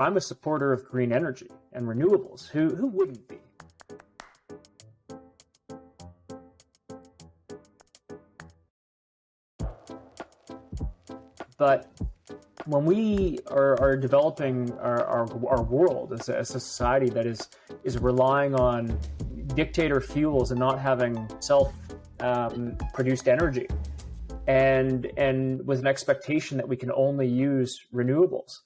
I'm a supporter of green energy and renewables. Who wouldn't be? But when we are developing our world as a society that is relying on dictator fuels and not having self produced energy, and with an expectation that we can only use renewables,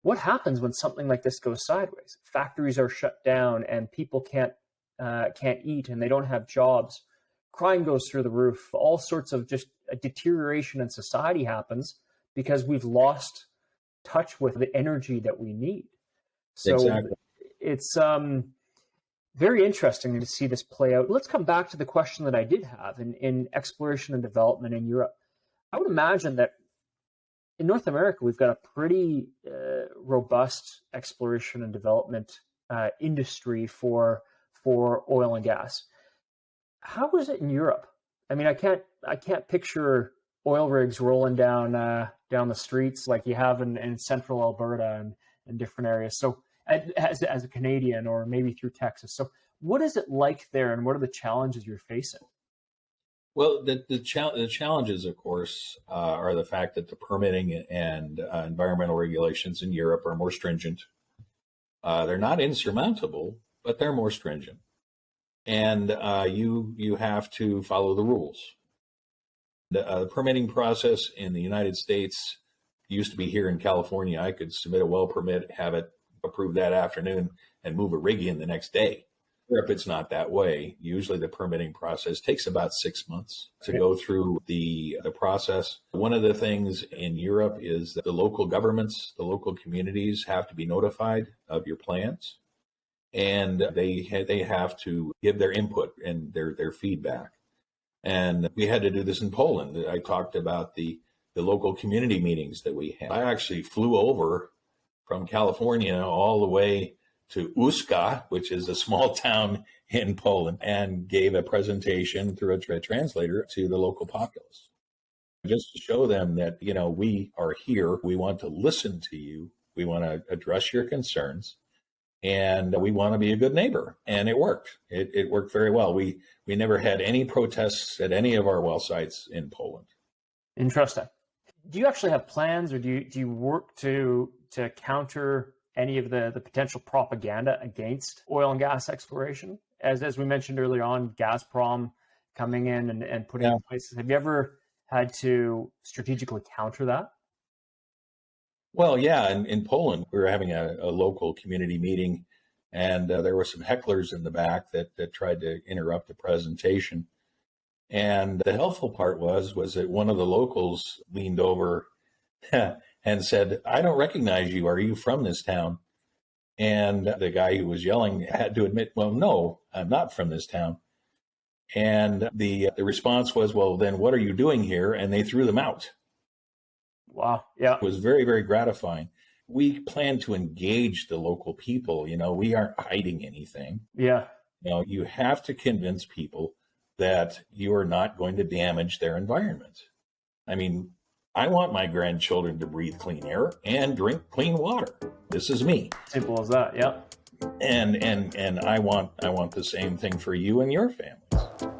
what happens when something like this goes sideways? Factories are shut down and people can't eat and they don't have jobs. Crime goes through the roof. All sorts of just a deterioration in society happens because we've lost touch with the energy that we need. So exactly. It's very interesting to see this play out. Let's come back to the question that I did have in exploration and development in Europe. I would imagine that in North America, we've got a pretty robust exploration and development industry for oil and gas. How is it in Europe? I mean, I can't picture oil rigs rolling down the streets like you have in central Alberta and different areas. So as a Canadian, or maybe through Texas. So what is it like there, and what are the challenges you're facing? Well, the challenges, of course, are the fact that the permitting and environmental regulations in Europe are more stringent. They're not insurmountable, but they're more stringent. And you have to follow the rules. The permitting process in the United States used to be here in California. I could submit a well permit, have it approved that afternoon, and move a rig in the next day. Europe, it's not that way. Usually the permitting process takes about 6 months to go through the process. One of the things in Europe is that the local governments, the local communities have to be notified of your plans, and they have to give their input and their feedback. And we had to do this in Poland. I talked about the local community meetings that we had. I actually flew over from California all the way to Uska, which is a small town in Poland, and gave a presentation through a translator to the local populace, just to show them that, we are here. We want to listen to you. We want to address your concerns, and we want to be a good neighbor. And it worked. It worked very well. We never had any protests at any of our well sites in Poland. Interesting. Do you actually have plans, or do you work to counter any of the potential propaganda against oil and gas exploration? As we mentioned earlier on, Gazprom coming in and putting in places. Have you ever had to strategically counter that? Well, yeah. In Poland, we were having a local community meeting, and there were some hecklers in the back that tried to interrupt the presentation. And the helpful part was that one of the locals leaned over and said, "I don't recognize you. Are you from this town?" And the guy who was yelling had to admit, "Well, no, I'm not from this town." And the response was, "Well, then what are you doing here?" And they threw them out. Wow. Yeah. It was very, very gratifying. We plan to engage the local people. We aren't hiding anything. Yeah. You have to convince people that you are not going to damage their environment. I mean, I want my grandchildren to breathe clean air and drink clean water. This is me. Simple as that. Yeah. And I want the same thing for you and your families.